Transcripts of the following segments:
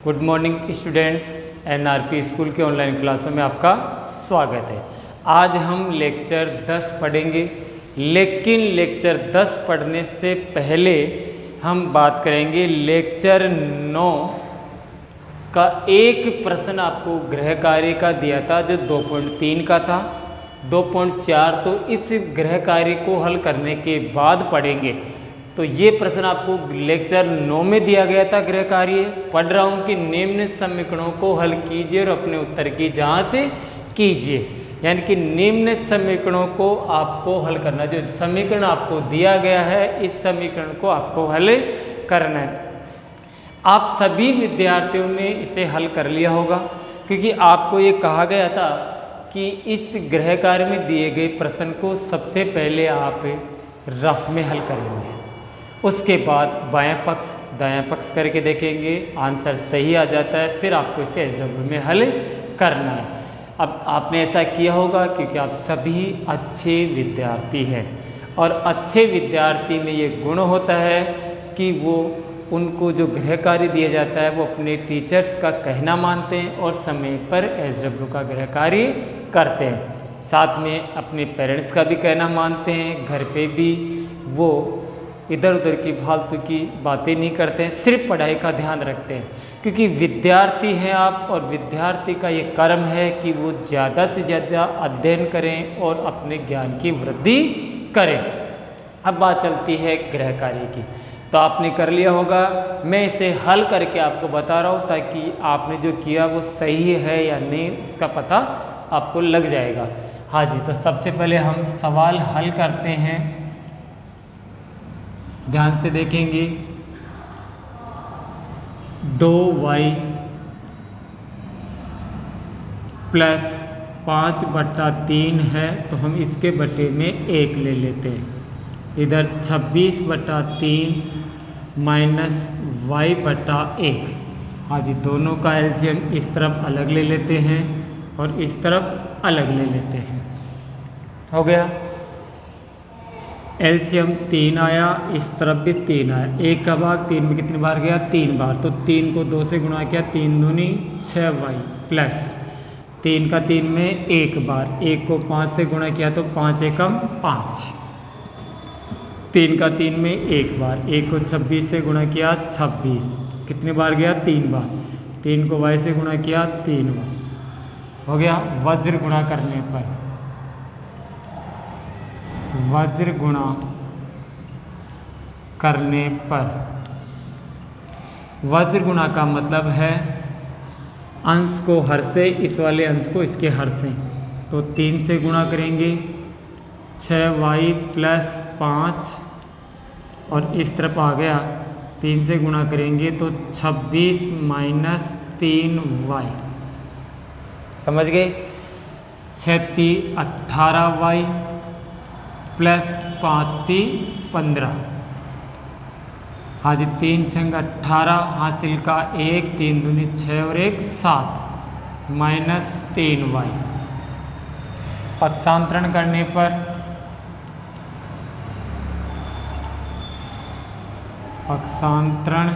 Good morning students, NRP school के online क्लासों में आपका स्वागत है। आज हम लेक्चर 10 पढ़ेंगे, लेकिन लेक्चर 10 पढ़ने से पहले हम बात करेंगे लेक्चर 9 का एक प्रश्न आपको गृह कार्य का दिया था जो 2.3 का था। 2.4 तो इस गृह कार्य को हल करने के बाद पढ़ेंगे। तो ये प्रश्न आपको लेक्चर 9 में दिया गया था गृह कार्य। पढ़ रहा हूँ कि निम्न समीकरणों को हल कीजिए और अपने उत्तर की जांच कीजिए। यानी कि निम्न समीकरणों को आपको हल करना, जो समीकरण आपको दिया गया है इस समीकरण को आपको हल करना है। आप सभी विद्यार्थियों ने इसे हल कर लिया होगा, क्योंकि आपको ये कहा गया था कि इस गृह कार्य में दिए गए प्रश्न को सबसे पहले आप रफ में हल करेंगे, उसके बाद बायां पक्ष दायां पक्ष करके देखेंगे, आंसर सही आ जाता है, फिर आपको इसे एसडब्ल्यू में हल करना है। अब आपने ऐसा किया होगा क्योंकि आप सभी अच्छे विद्यार्थी हैं, और अच्छे विद्यार्थी में ये गुण होता है कि वो उनको जो गृह कार्य दिया जाता है वो अपने टीचर्स का कहना मानते हैं और समय पर एसडब्ल्यू का गृह कार्य करते हैं। साथ में अपने पेरेंट्स का भी कहना मानते हैं, घर पे भी वो इधर उधर की फालतू की बातें नहीं करते हैं, सिर्फ पढ़ाई का ध्यान रखते हैं। क्योंकि विद्यार्थी हैं आप, और विद्यार्थी का ये कर्म है कि वो ज़्यादा से ज़्यादा अध्ययन करें और अपने ज्ञान की वृद्धि करें। अब बात चलती है गृह कार्य की। तो आपने कर लिया होगा, मैं इसे हल करके आपको बता रहा हूँ ताकि आपने जो किया वो सही है या नहीं उसका पता आपको लग जाएगा। हाँ जी, तो सबसे पहले हम सवाल हल करते हैं। ध्यान से देखेंगे, 2y प्लस 5/3 है तो हम इसके बटे में 1 ले लेते हैं। इधर 26/3 माइनस y/1। हाँ जी, दोनों का एलसीएम इस तरफ अलग ले लेते हैं और इस तरफ अलग ले लेते हैं। हो गया, एलसीएम 3 आया, इस तरफ भी 3 आया। 1 का भाग 3 में कितनी बार गया? 3 बार। तो 3 को 2 से गुणा किया, 3 दूनी 6y प्लस 3 का 3 में 1 बार। 1 को 5 से गुणा किया तो 5 एकम 5। 3 का 3 में 1 बार। 1 को 26 से गुणा किया 26, कितनी बार गया? 3 बार। 3 को y से गुणा किया 3 बार। हो गया। वज्र गुणा करने पर, वज्र गुणा करने पर, वज्र गुणा का मतलब है अंश को हर से, इस वाले अंश को इसके हर से। तो 3 से गुणा करेंगे 6y प्लस 5, और इस तरफ आ गया 3 से गुणा करेंगे तो 26 माइनस 3y। समझ गए? 6 3 18y प्लस 5 3 15। हाँ जी, 3 6 18, हासिल का 1, 3 दूनी 6 और 1 7 माइनस 3y। पक्षांतरण करने पर, पक्षांतरण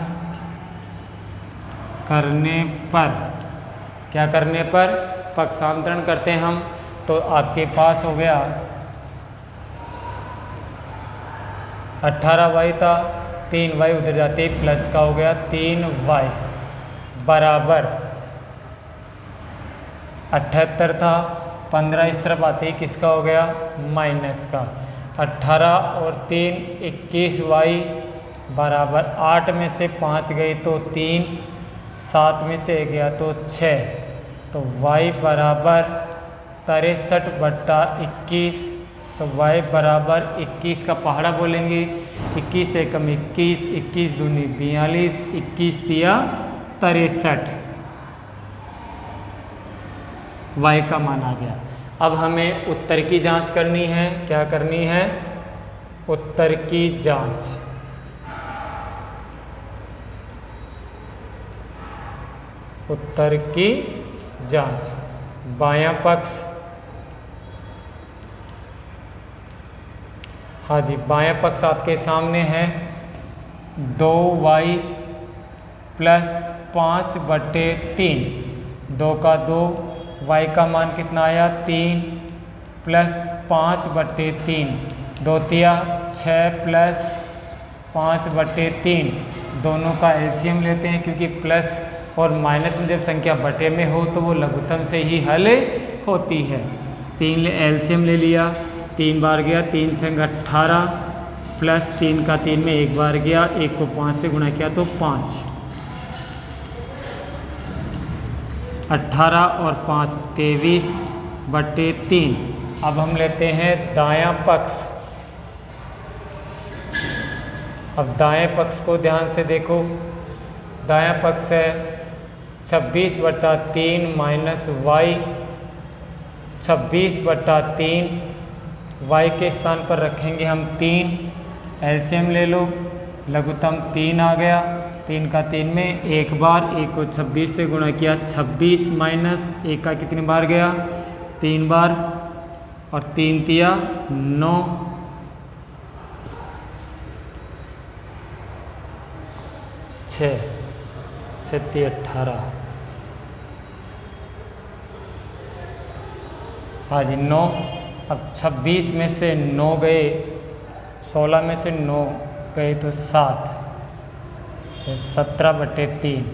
करने पर, क्या करने पर? पक्षांतरण करते हैं हम, तो आपके पास हो गया 18y था, 3y उधर जाते प्लस का हो गया 3y बराबर 78 था। 15 इस तरफ आते ही किसका हो गया? माइनस का। 18 और 3 21y बराबर 8 में से 5 गई तो 3, 7 में से गया तो 6, तो y बराबर 63/21। तो y बराबर 21 का पहाड़ा बोलेंगे, 21 एकम 21, 21 दूनी 42, 21 तिया 63, y का मान आ गया। अब हमें उत्तर की जांच करनी है। क्या करनी है? उत्तर की जांच। उत्तर की जांच, बायां पक्ष, हाँ जी, बायां पक्ष आपके सामने है। 2y प्लस 5/3, 2 का 2, y का मान कितना आया 3 प्लस 5/3, 2 तिया 6 प्लस 5/3, दोनों का एलसीएम लेते हैं क्योंकि प्लस और माइनस में जब संख्या बटे में हो तो वो लघुत्तम से ही हल होती है। 3 एलसीएम ले लिया, 3 बार गया, 3 छंग 18 प्लस 3 का 3 में 1 बार गया, 1 को 5 से गुणा किया तो 5, 18 और 5 23/3। अब हम लेते हैं दायां पक्ष। अब दाएं पक्ष को ध्यान से देखो, दायां पक्ष है 26/3 माइनस वाई, 26/3, y के स्थान पर रखेंगे हम 3, एलसीएम ले लो, लघुत्तम 3 आ गया, 3 का 3 में 1 बार, 1 को 26 से गुणा किया, 26 माइनस 1 का कितनी बार गया 3 बार, और 3 तिया 9, 6 6 18, हाँ जी 9। अब 26 में से 9 गए, 16 में से 9 गए तो 7, 17/3।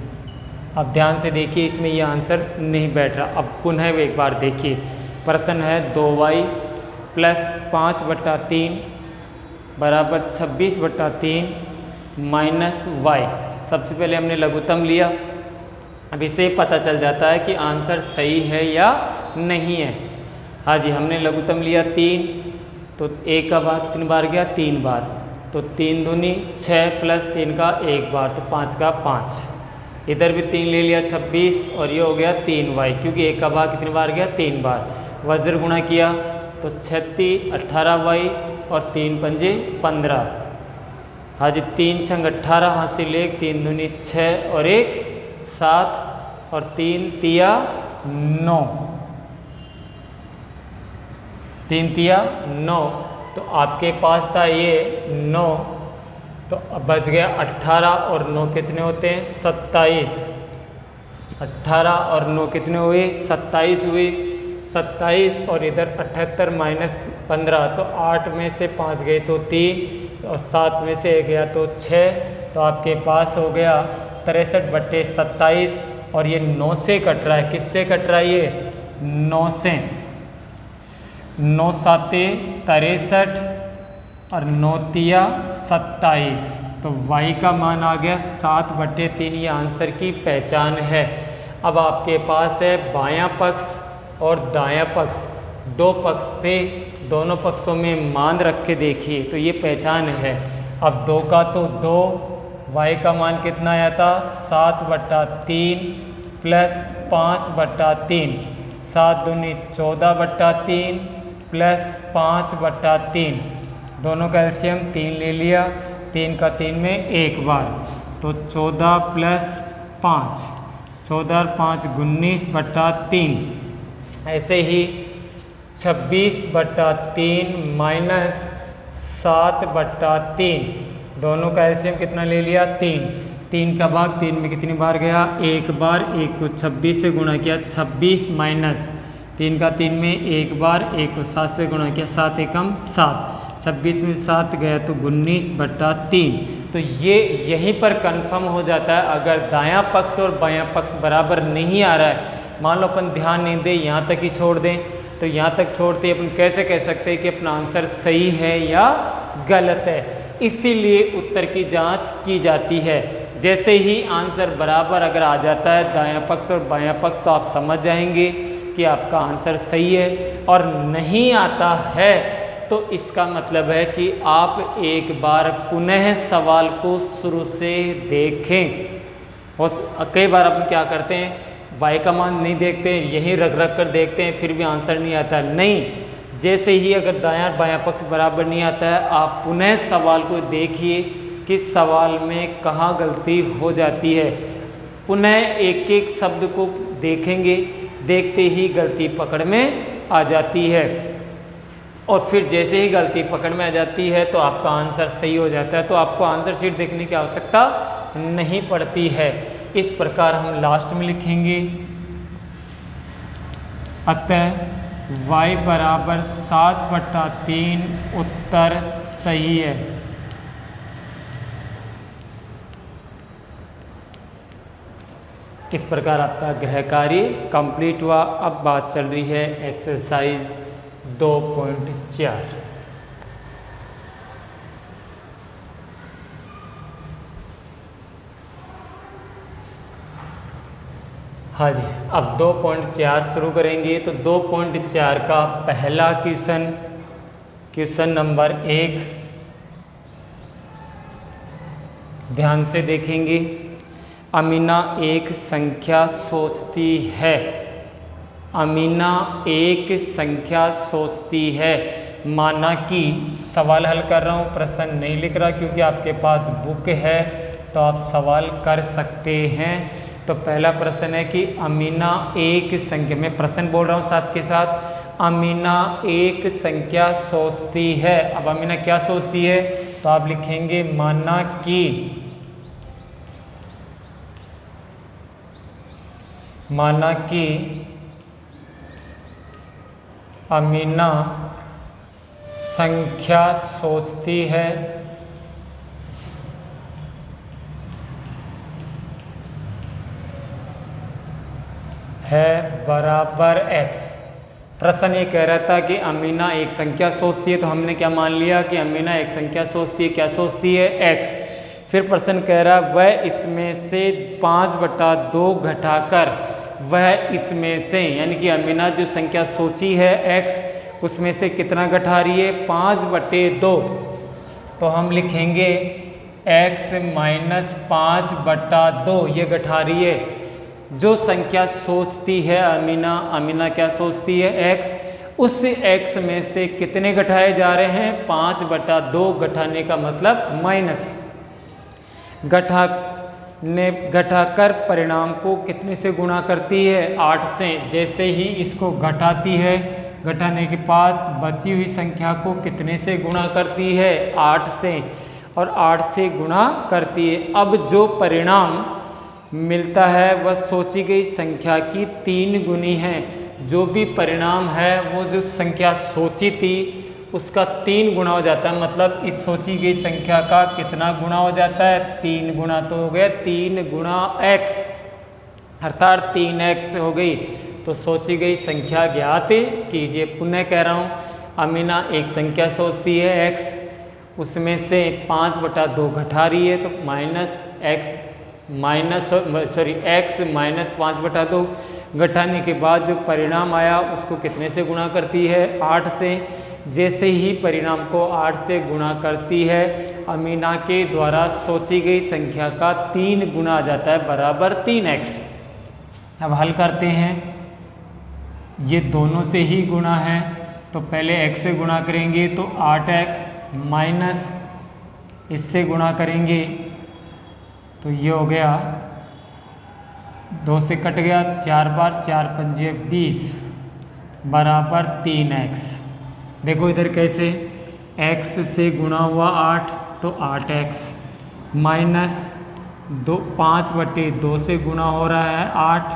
अब ध्यान से देखिए, इसमें ये आंसर नहीं बैठ रहा। अब पुनः एक बार देखिए, प्रश्न है 2y प्लस 5/3 बराबर 26/3 माइनस y। सबसे पहले हमने लघुत्तम लिया, अब इससे पता चल जाता है कि आंसर सही है या नहीं है। हाँ जी, हमने लघुत्तम लिया 3, तो 1 का भाग कितनी बार गया 3 बार, तो 3 दूनी 6 प्लस 3 का 1 बार, तो 5 का 5। इधर भी 3 ले लिया 26, और ये हो गया 3y क्योंकि 1 का भाग कितनी बार गया 3 बार। वज्र गुणा किया तो 36 18y और 3 पंजे 15। हाँ जी, 3 छंग 18, हासिल 1, 3 दूनी 6 और 1 7 और 3 तिया 9, 3 तिया 9। तो आपके पास था ये 9, तो अब बच गया 18 और 9 कितने होते हैं 27। 18 और 9 कितने हुए 27 हुए, 27 और इधर 78 माइनस 15, तो 8 में से 5 गए तो 3 और 7 में से 1 गया तो 6, तो आपके पास हो गया 63/27। और ये 9 से कट रहा है, किससे कट रहा है ये 9 से, 9 साते 63 और 9 तिया 27, तो y का मान आ गया 7/3। ये आंसर की पहचान है। अब आपके पास है बायां पक्ष और दायां पक्ष, दो पक्ष थे, दोनों पक्षों में मान रख के देखिए तो ये पहचान है। अब 2 का तो 2, y का मान कितना आया था 7/3 प्लस 5/3, 7 दूनी 14/3 प्लस 5/3, दोनों का एलसीएम 3 ले लिया, 3 का 3 में 1 बार, तो 14 प्लस 5, 14 और 5 19/3। ऐसे ही 26/3 माइनस 7/3, दोनों का एलसीएम कितना ले लिया 3, 3 का भाग 3 में कितनी बार गया 1 बार, 1 को 26 से गुणा किया, 26 माइनस 3 का 3 में 1 बार, 1 को 7 से गुणा किया, 7 एकम 7, 26 में 7 गया तो 19/3। तो ये यहीं पर कंफर्म हो जाता है। अगर दायां पक्ष और बायां पक्ष बराबर नहीं आ रहा है, मान लो अपन ध्यान नहीं दें, यहाँ तक ही छोड़ दें, तो यहाँ तक छोड़ते अपन कैसे कह सकते हैं कि अपना आंसर सही है या गलत है। इसीलिए उत्तर की जांच की जाती है। जैसे ही आंसर बराबर अगर आ जाता है दायां पक्ष और बायां पक्ष, तो आप समझ जाएंगे कि आपका आंसर सही है। और नहीं आता है तो इसका मतलब है कि आप एक बार पुनः सवाल को शुरू से देखें। और कई बार अपन क्या करते हैं, y का मान नहीं देखते, यहीं रख रख कर देखते हैं, फिर भी आंसर नहीं आता। नहीं, जैसे ही अगर दायां बायां पक्ष बराबर नहीं आता है, आप पुनः सवाल को देखिए कि सवाल में कहाँ गलती हो जाती है। पुनः एक एक शब्द को देखेंगे, देखते ही गलती पकड़ में आ जाती है। और फिर जैसे ही गलती पकड़ में आ जाती है तो आपका आंसर सही हो जाता है। तो आपको आंसर शीट देखने की आवश्यकता नहीं पड़ती है। इस प्रकार हम लास्ट में लिखेंगे, अतः y बराबर 7/3 उत्तर सही है। इस प्रकार आपका गृह कार्य कंप्लीट हुआ। अब बात चल रही है एक्सरसाइज 2.4। हाँ जी, अब 2.4 शुरू करेंगे। तो 2.4 का पहला क्वेश्चन नंबर 1 ध्यान से देखेंगे। अमीना एक संख्या सोचती है। अमीना एक संख्या सोचती है। माना कि सवाल हल कर रहा हूँ, प्रश्न नहीं लिख रहा क्योंकि आपके पास बुक है तो आप सवाल कर सकते हैं। तो पहला प्रश्न है कि अमीना एक संख्या, मैं प्रश्न बोल रहा हूँ साथ के साथ, अमीना एक संख्या सोचती है। अब अमीना क्या सोचती है, तो आप लिखेंगे माना कि अमीना संख्या सोचती है बराबर x। प्रश्न ये कह रहा था कि अमीना एक संख्या सोचती है, तो हमने क्या मान लिया कि अमीना एक संख्या सोचती है। क्या सोचती है, x। फिर प्रश्न कह रहा है वह इसमें से 5/2 घटाकर, वह इसमें से यानी कि अमीना जो संख्या सोची है x, उसमें से कितना घटा रही है, 5/2। तो हम लिखेंगे x माइनस 5/2 ये घटा रही है। जो संख्या सोचती है अमीना क्या सोचती है, x। उस x में से कितने घटाए जा रहे हैं, 5/2। घटाने का मतलब माइनस, घटाकर परिणाम को कितने से गुणा करती है, 8 से। जैसे ही इसको घटाती है, घटाने के बाद बची हुई संख्या को कितने से गुणा करती है, 8 से, और 8 से गुणा करती है। अब जो परिणाम मिलता है वह सोची गई संख्या की 3 गुनी है। जो भी परिणाम है वो जो संख्या सोची थी उसका 3 गुना हो जाता है। मतलब इस सोची गई संख्या का कितना गुना हो जाता है, 3 गुना। तो हो गया 3 गुना x, अर्थात 3x हो गई। तो सोची गई संख्या ज्ञात कीजिए। पुनः कह रहा हूँ, अमीना एक संख्या सोचती है x, उसमें से 5/2 घटा रही है, तो x माइनस 5/2 घटाने के बाद जो परिणाम आया उसको कितने से गुणा करती है, 8 से। जैसे ही परिणाम को 8 से गुणा करती है, अमीना के द्वारा सोची गई संख्या का 3 गुना आ जाता है बराबर 3x। अब हल करते हैं। ये दोनों से ही गुणा है, तो पहले x से गुणा करेंगे तो 8x माइनस इससे गुणा करेंगे तो ये हो गया, 2 से कट गया, 4 बार 4 पंजे 20 बराबर 3x। देखो इधर कैसे, x से गुणा हुआ 8 तो 8x माइनस 5/2 से गुणा हो रहा है 8,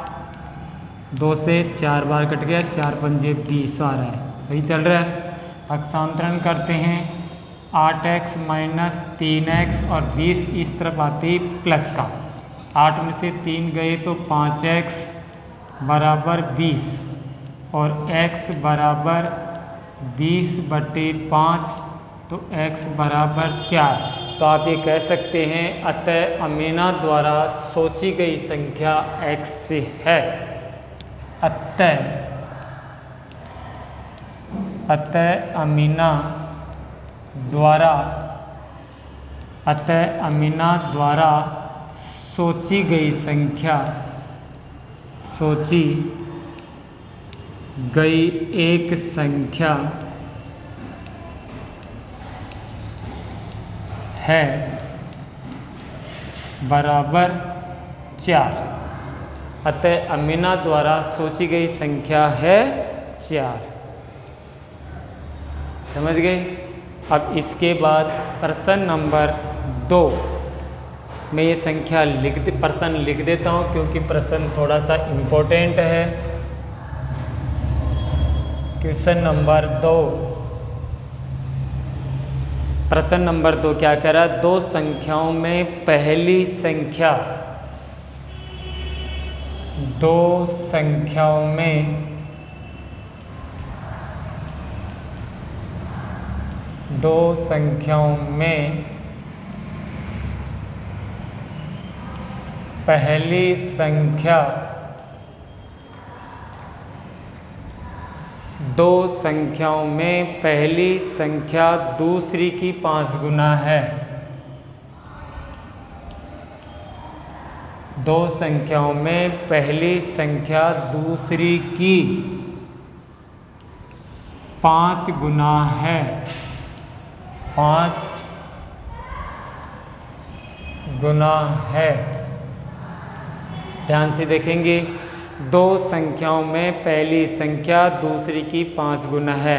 2 से 4 बार कट गया, 4 पंजे 20 आ रहा है, सही चल रहा है। पक्षांतरण करते हैं, 8x माइनस 3x और 20 इस तरफ आती प्लस का, 8 में से 3 गए तो 5x बराबर 20 और x बराबर 20/5, तो x बराबर 4। तो आप ये कह सकते हैं अतः अमीना द्वारा सोची गई संख्या x है। अतः अमीना द्वारा सोची गई एक संख्या है बराबर 4। अतः अमीना द्वारा सोची गई संख्या है 4। समझ गए। अब इसके बाद प्रश्न नंबर 2 मैं ये संख्या प्रश्न लिख देता हूँ क्योंकि प्रश्न थोड़ा सा इम्पोर्टेंट है। क्वेश्चन नंबर 2, प्रश्न नंबर 2 क्या कह रहा है? दो संख्याओं में पहली संख्या, दो संख्याओं में पहली संख्या दो संख्याओं में पहली संख्या दूसरी की 5 गुना है। दो संख्याओं में पहली संख्या दूसरी की 5 गुना है। 5 गुना है। ध्यान से देखेंगे, दो संख्याओं में पहली संख्या दूसरी की 5 गुना है।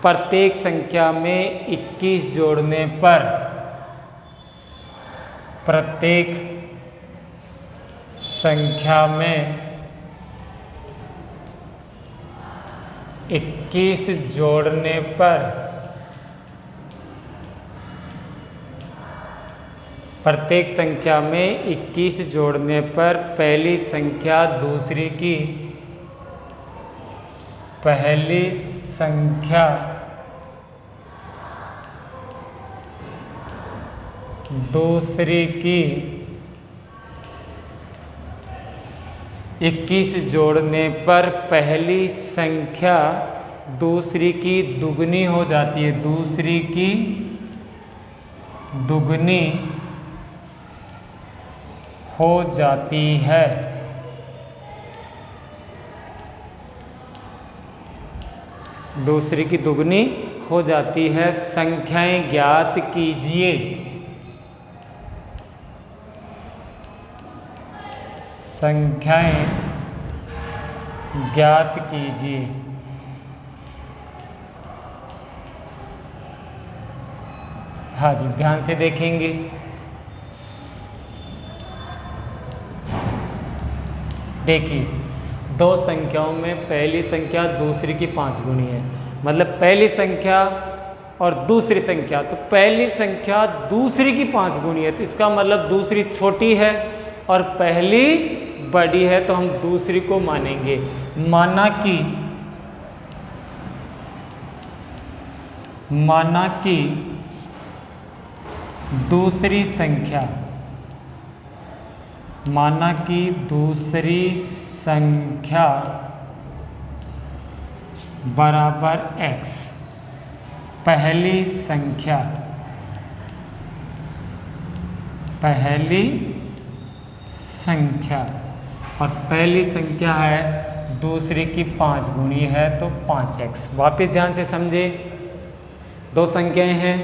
प्रत्येक संख्या में 21 जोड़ने पर, प्रत्येक संख्या में 21 जोड़ने पर, प्रत्येक संख्या में 21 जोड़ने पर पहली संख्या दूसरी की, पहली संख्या दूसरी की 21 जोड़ने पर पहली संख्या दूसरी की दुगनी हो जाती है। दूसरी की दुगनी हो जाती है। दूसरी की दुगनी हो जाती है। संख्याएं ज्ञात कीजिए। संख्याएं ज्ञात कीजिए। हाँ जी, ध्यान से देखेंगे। देखिए, दो संख्याओं में पहली संख्या दूसरी की 5 गुनी है, मतलब पहली संख्या और दूसरी संख्या, तो पहली संख्या दूसरी की 5 गुनी है, तो इसका मतलब दूसरी छोटी है और पहली बड़ी है, तो हम दूसरी को मानेंगे। माना कि दूसरी संख्या, माना कि दूसरी संख्या बराबर x, पहली संख्या और पहली संख्या है दूसरी की 5 गुनी है, तो 5x। वापस ध्यान से समझे, दो संख्याएं हैं,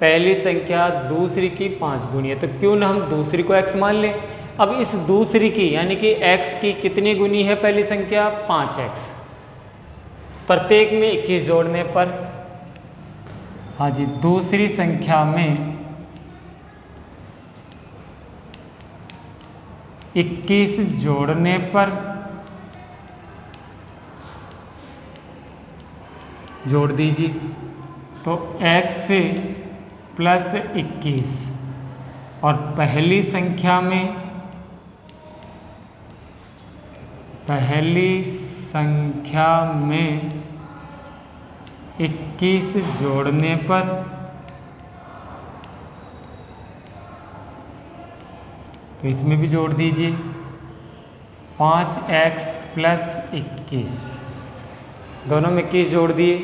पहली संख्या दूसरी की 5 गुनी है, तो क्यों ना हम दूसरी को x मान लें। अब इस दूसरी की यानी कि x की कितनी गुनी है पहली संख्या? 5x। प्रत्येक में 21 जोड़ने पर, हाँ जी, दूसरी संख्या में 21 जोड़ने पर, जोड़ दीजिए, तो x प्लस 21 और पहली संख्या में 21 जोड़ने पर, तो इसमें भी जोड़ दीजिए, 5x प्लस 21, दोनों में 21 जोड़ दिए।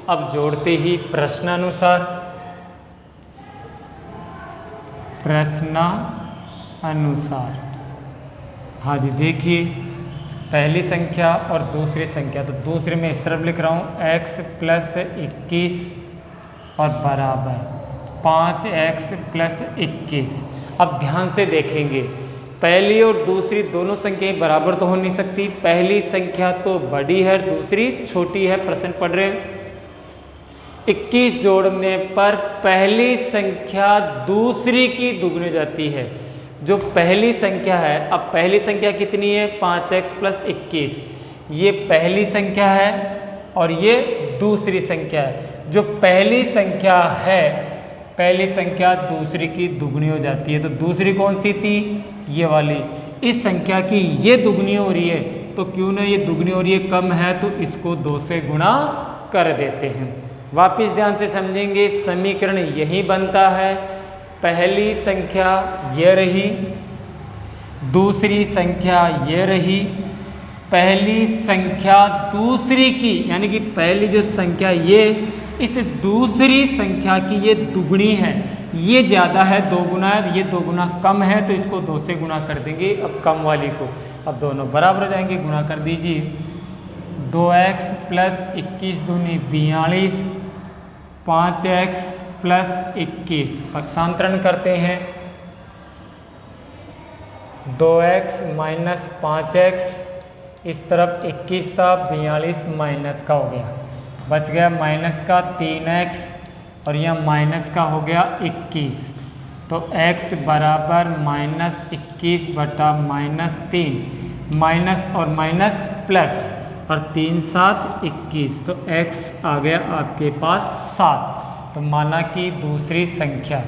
अब जोड़ते ही प्रश्नानुसार हाँ जी, देखिए, पहली संख्या और दूसरी संख्या, तो दूसरे में इस तरफ लिख रहा हूँ x प्लस 21 और बराबर 5x प्लस 21। अब ध्यान से देखेंगे, पहली और दूसरी दोनों संख्याएं बराबर तो हो नहीं सकती। पहली संख्या तो बड़ी है, दूसरी छोटी है। प्रश्न पढ़ रहे हैं, 21 जोड़ने पर पहली संख्या दूसरी की दुगनी हो जाती है। जो पहली संख्या है, अब पहली संख्या कितनी है 5x + 21, ये पहली संख्या है और ये दूसरी संख्या है। जो पहली संख्या है, पहली संख्या दूसरी की दुगनी हो जाती है, तो दूसरी कौन सी थी, ये वाली। इस संख्या की ये दुगनी हो रही है, तो क्यों ना ये दुगनी हो रही है, कम है तो इसको 2 से गुणा कर देते हैं। वापिस ध्यान से समझेंगे, समीकरण यही बनता है, पहली संख्या ये रही, दूसरी संख्या ये रही, पहली संख्या दूसरी की यानी कि पहली जो संख्या ये, इस दूसरी संख्या की ये दुगनी है, ये ज़्यादा है 2 गुना है, ये 2 गुना कम है तो इसको 2 से गुणा कर देंगे अब कम वाली को। अब दोनों बराबर हो जाएंगे, गुणा कर दीजिए। 2x + 21 दूनी 42, 5x + 21 पक्षांतरण करते हैं। 2x - 5x, इस तरफ 21 था, 42 माइनस का हो गया, बच गया माइनस का 3x और यहाँ माइनस का हो गया 21, तो x बराबर -21 बटा -3, माइनस और माइनस प्लस और 3 × 7 = 21, तो x आ गया आपके पास 7। तो माना कि दूसरी संख्या,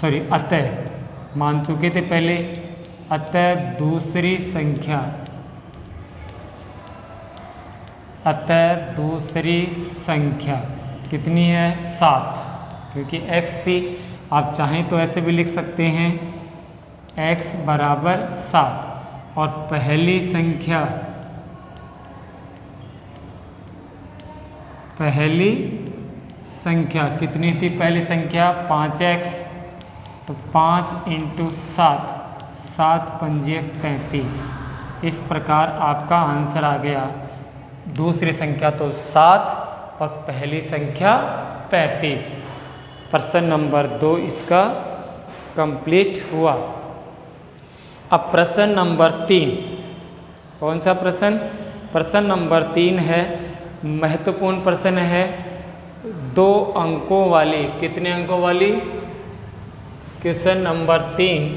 सॉरी अतः मान चुके थे पहले, अतः दूसरी संख्या, अतः दूसरी संख्या कितनी है 7, क्योंकि x थी। आप चाहें तो ऐसे भी लिख सकते हैं x बराबर 7, और पहली संख्या, पहली संख्या कितनी थी, पहली संख्या 5x, तो 5 × 7, 7 × 5 = 35। इस प्रकार आपका आंसर आ गया, दूसरी संख्या तो 7 और पहली संख्या 35। प्रश्न नंबर 2 इसका कंप्लीट हुआ। अब प्रश्न नंबर 3, कौन सा प्रश्न, प्रश्न नंबर 3 है, महत्वपूर्ण प्रश्न है, 2 अंकों वाली, कितने अंकों वाली, क्वेश्चन नंबर 3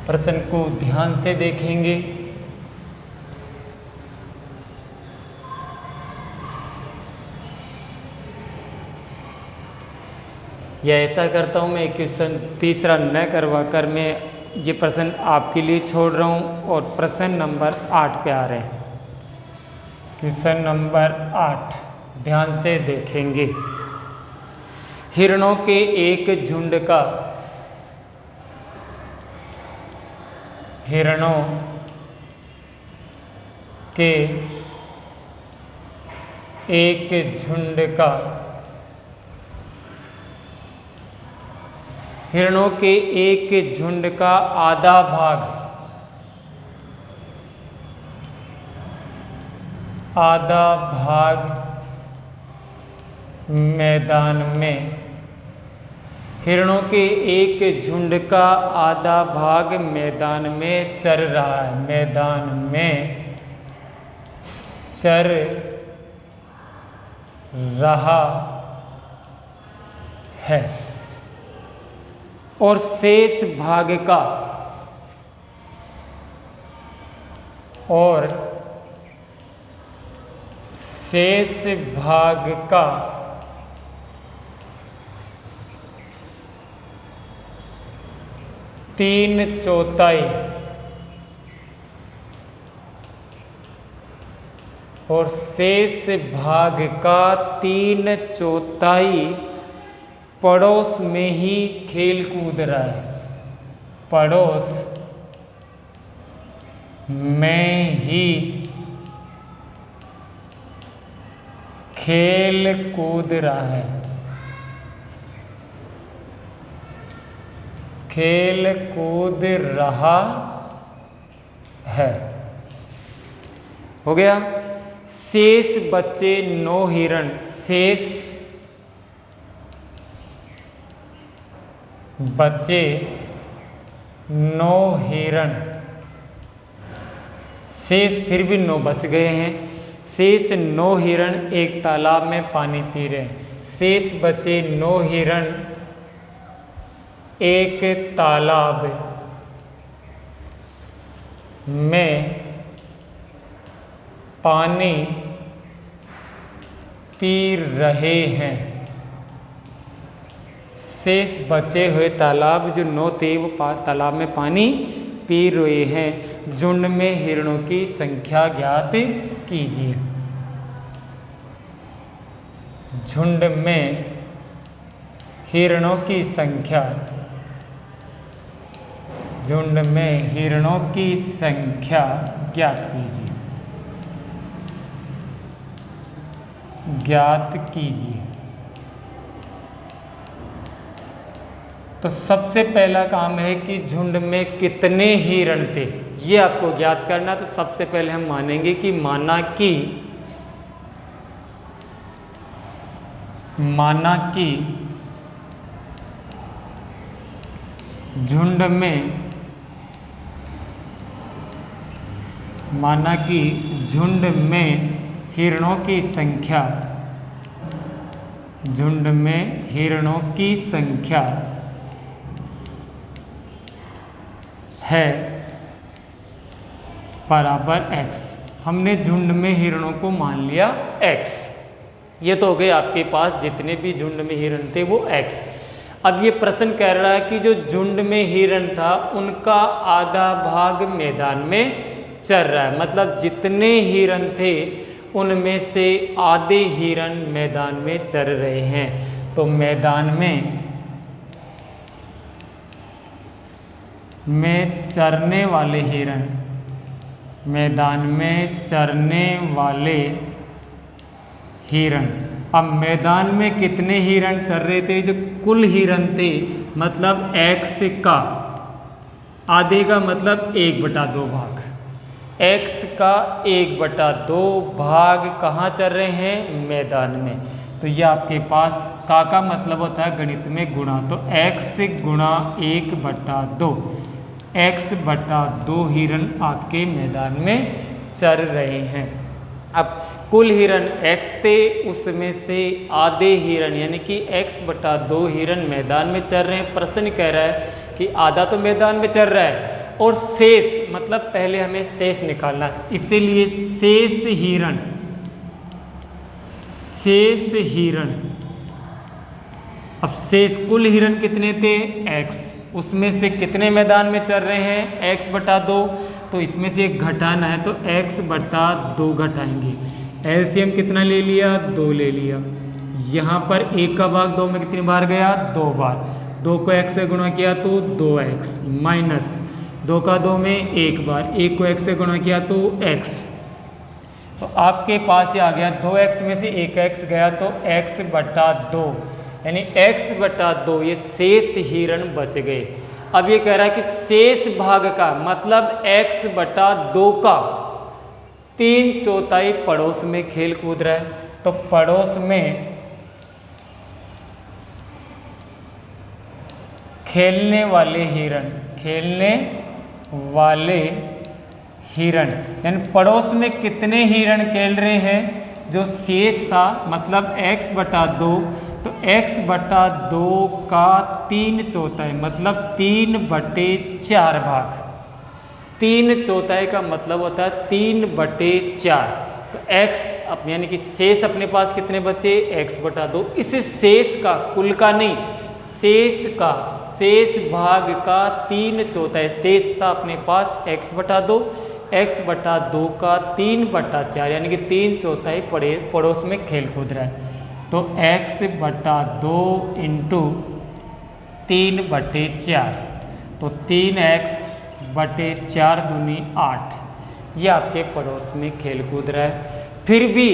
प्रश्न को ध्यान से देखेंगे। या ऐसा करता हूँ, मैं क्वेश्चन तीसरा न करवा कर मैं ये प्रश्न आपके लिए छोड़ रहा हूँ और प्रश्न नंबर 8 पे आ रहे हैं। क्वेश्चन नंबर 8 ध्यान से देखेंगे। हिरणों के एक झुंड का, हिरणों के एक झुंड का, हिरणों के एक झुंड का आधा भाग, आधा भाग मैदान में, हिरणों के एक झुंड का आधा भाग मैदान में चर रहा है, मैदान में चर रहा है, और शेष भाग का, और शेष भाग का 3/4, और शेष भाग का 3/4 पड़ोस में ही खेल कूद रहा है, पड़ोस में ही खेल कूद रहा है, खेल कूद रहा है। हो गया। शेष बच्चे 9 हिरण, शेष बच्चे 9 हिरण, शेष फिर भी 9 बच गए हैं। शेष 9 हिरण एक तालाब में पानी पी रहे हैं। शेष बचे 9 हिरण एक तालाब में पानी पी रहे हैं। शेष बचे हुए तालाब जो 9 थे वो तालाब में पानी पी रहे हैं। झुंड में हिरणों की संख्या ज्ञात कीजिए। झुंड में हिरणों की संख्या, झुंड में हिरणों की संख्या ज्ञात कीजिए, ज्ञात कीजिए। तो सबसे पहला काम है कि झुंड में कितने हिरण थे ये आपको ज्ञात करना। तो सबसे पहले हम मानेंगे कि माना कि झुंड में हिरणों की संख्या, झुंड में हिरणों की संख्या है बराबर x। हमने झुंड में हिरणों को मान लिया x। ये तो हो गए आपके पास जितने भी झुंड में हिरण थे वो x। अब ये प्रश्न कह रहा है कि जो झुंड में हिरण था उनका आधा भाग मैदान में चर रहा है। मतलब जितने हिरण थे उनमें से आधे हिरण मैदान में चर रहे हैं। तो मैदान में चरने वाले हिरण, मैदान में चरने वाले हिरण। अब मैदान में कितने हिरण चर रहे थे? जो कुल हिरण थे मतलब x का आधे का मतलब 1/2 भाग, x का 1/2 भाग कहाँ चल रहे हैं? मैदान में। तो ये आपके पास का मतलब होता है गणित में गुणा। तो x गुणा 1/2, x/2 हिरण आपके मैदान में चर रहे हैं। अब कुल हिरण x थे, उसमें से आधे हिरण यानी कि x/2 हिरण मैदान में चर रहे हैं। प्रश्न कह रहा है कि आधा तो मैदान में चल रहा है और शेष मतलब पहले हमें शेष निकालना, इसीलिए शेष हिरण। अब शेष कुल हिरण कितने थे? x, उसमें से कितने मैदान में चल रहे हैं? x/2। तो इसमें से एक घटाना है तो x/2 घटाएंगे। एलसीएम कितना ले लिया? 2 ले लिया। यहाँ पर 1 का भाग 2 में कितनी बार गया? 2 बार। 2 को x से गुणा किया तो 2x माइनस 2 का 2 में 1 बार, 1 को x से गुणा किया तो x। तो आपके पास ये आ गया 2x में से 1x गया तो x/2 यानी x/2 ये शेष हिरण बच गए। अब ये कह रहा है कि शेष भाग का मतलब x/2 का 3/4 पड़ोस में खेल कूद रहा है। तो पड़ोस में खेलने वाले हिरण यानी पड़ोस में कितने हिरण खेल रहे हैं? जो शेष था मतलब x/2, तो x/2 का 3/4 मतलब 3/4 भाग। 3/4 का मतलब होता है 3/4। तो x यानी कि शेष अपने पास कितने बचे? x/2। इस शेष का, कुल का नहीं, शेष भाग का 3/4 शेष था अपने पास x/2 का 3/4 यानी कि 3/4 पड़ोस में खेल कूद रहा है। तो x/2 इंटू 3/4 तो 3x/4 दूनी 8 ये आपके पड़ोस में खेल कूद रहा है। फिर भी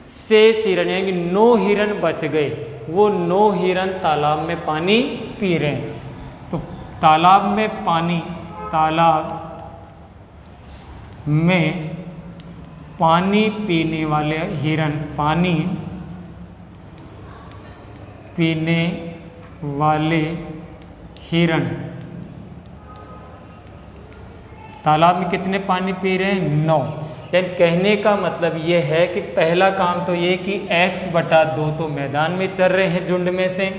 शेष हिरण यानी कि 9 हिरण बच गए। वो 9 हिरण तालाब में पानी पी रहे हैं। तो तालाब में पानी पीने वाले हिरण, पानी पीने वाले हिरण तालाब में कितने पानी पी रहे हैं? 9। कहने का मतलब ये है कि पहला काम तो ये कि x/2 तो मैदान में चल रहे हैं झुंड में से,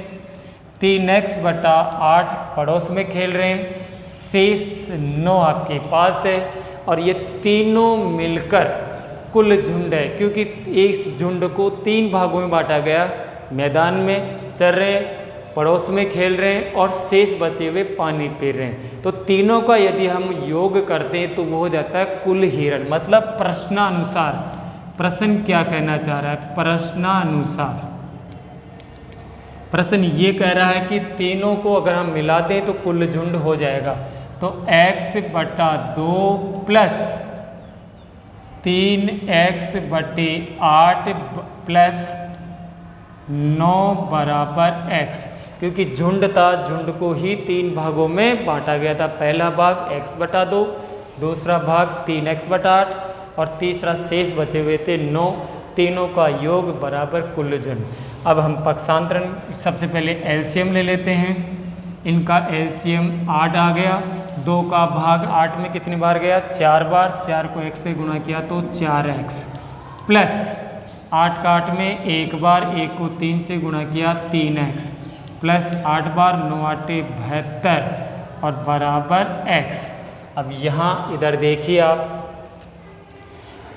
3x/8 पड़ोस में खेल रहे हैं, शेष 9 आपके पास है, और ये तीनों मिलकर कुल झुंड है, क्योंकि इस झुंड को 3 भागों में बांटा गया, मैदान में चल रहे हैं, पड़ोस में खेल रहे हैं और शेष बचे हुए पानी पी रहे हैं। तो तीनों का यदि हम योग करते हैं तो वो हो जाता है कुल हिरण। मतलब प्रश्नानुसार, प्रश्न क्या कहना चाह रहा है, प्रश्नानुसार प्रश्न ये कह रहा है कि तीनों को अगर हम मिला दें तो कुल झुंड हो जाएगा। तो x/2 प्लस 3x/8 प्लस 9 बराबर x, क्योंकि झुंड था, झुंड को ही 3 भागों में बांटा गया था। पहला भाग x/2, दूसरा भाग 3x/8 और तीसरा शेष बचे हुए थे 9। तीनों का योग बराबर कुल झुंड। अब हम पक्षांतरण, सबसे पहले एलसीएम ले लेते हैं। इनका एलसीएम 8 आ गया, 2 का भाग 8 में कितनी बार गया, 4 बार, 4 को 1 से गुणा किया तो 4x, प्लस 8 का 8 में 1 बार, 1 को 3 से गुणा किया 3x, प्लस 8 बार, 9 8 72 और बराबर x। अब यहाँ इधर देखिए आप,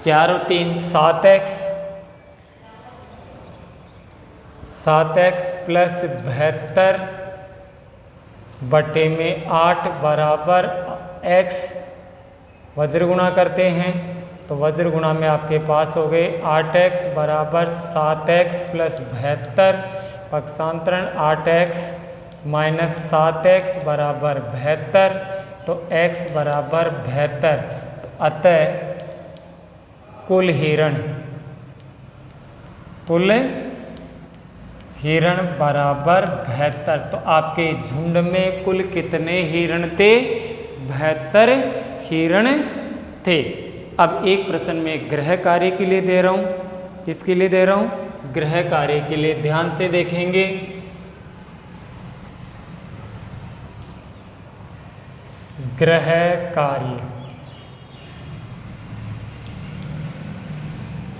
4 और 3 7x, 7x प्लस 72 बटे में 8 बराबर x। वज्र गुणा करते हैं तो वज्र गुणा में आपके पास हो गए 8x बराबर 7x plus 72, पक्षांतरण 8x minus 7x बराबर 72, तो x बराबर 72। तो अतः कुल हिरण बराबर 72। तो आपके झुंड में कुल कितने हिरण थे, 72 हिरण थे। अब एक प्रश्न में गृह कार्य के लिए दे रहा हूँ, किसके लिए दे रहा हूँ, गृह कार्य के लिए। ध्यान से देखेंगे, गृह कार्य,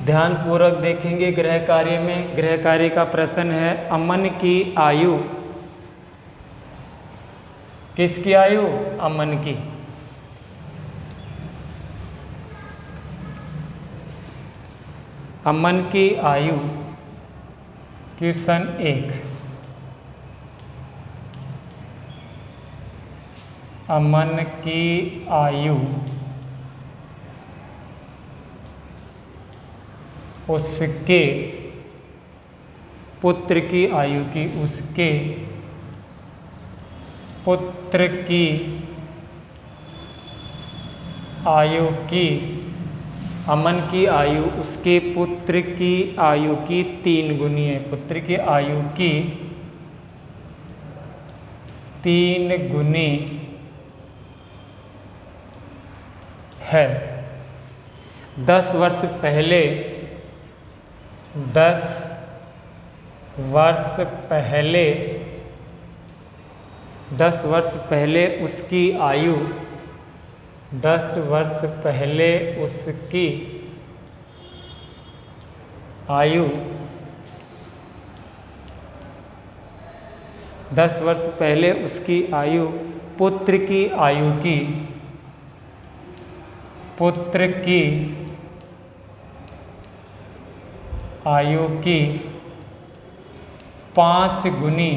ध्यान पूर्वक देखेंगे। गृह कार्य में, गृह कार्य का प्रश्न है, अमन की आयु, किसकी आयु, अमन की, अमन की आयु। क्वेश्चन 1, अमन की आयु उसके पुत्र की आयु की, उसके पुत्र की आयु की, अमन की आयु उसके पुत्र की आयु की 3 गुनी है। पुत्र की आयु की 3 गुनी है। 10 वर्ष पहले, 10 वर्ष पहले, 10 वर्ष पहले उसकी आयु, 10 वर्ष पहले उसकी आयु, 10 वर्ष पहले उसकी आयु पुत्र की आयु की, पुत्र की आयु की 5 गुनी,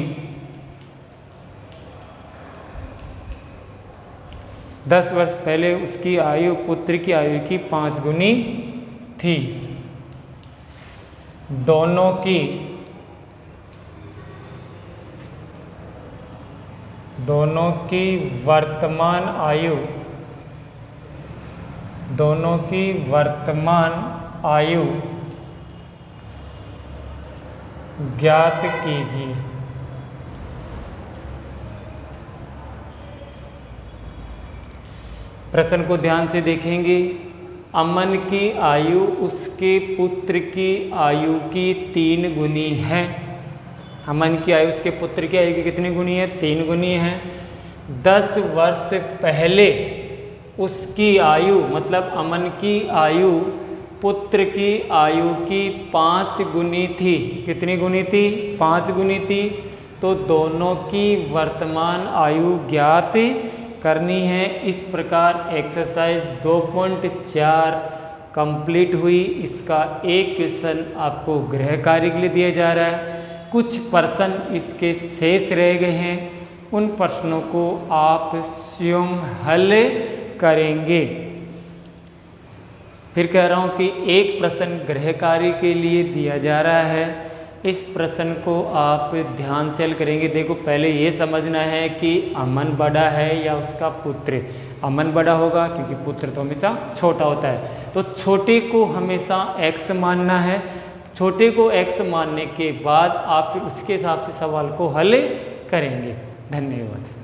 10 वर्ष पहले उसकी आयु पुत्र की आयु की 5 गुनी थी। दोनों की, दोनों की वर्तमान आयु, दोनों की वर्तमान आयु ज्ञात कीजिए। प्रश्न को ध्यान से देखेंगे। अमन की आयु उसके पुत्र की आयु की 3 गुनी है। अमन की आयु उसके पुत्र की आयु की कितनी गुनी है, 3 गुनी है। 10 वर्ष पहले उसकी आयु मतलब अमन की आयु पुत्र की आयु की 5 गुनी थी। कितनी गुनी थी? 5 गुनी थी। तो दोनों की वर्तमान आयु ज्ञात करनी है। इस प्रकार एक्सरसाइज 2.4 कंप्लीट हुई। इसका एक क्वेश्चन आपको गृह कार्य के लिए दिया जा रहा है। कुछ प्रश्न इसके शेष रह गए हैं, उन प्रश्नों को आप स्वयं हल करेंगे। फिर कह रहा हूँ कि एक प्रश्न गृह कार्य के लिए दिया जा रहा है। इस प्रश्न को आप ध्यान से हल करेंगे। देखो, पहले ये समझना है कि अमन बड़ा है या उसका पुत्र। अमन बड़ा होगा क्योंकि पुत्र तो हमेशा छोटा होता है। तो छोटे को हमेशा x मानना है। छोटे को x मानने के बाद आप फिर उसके हिसाब से सवाल को हल करेंगे। धन्यवाद।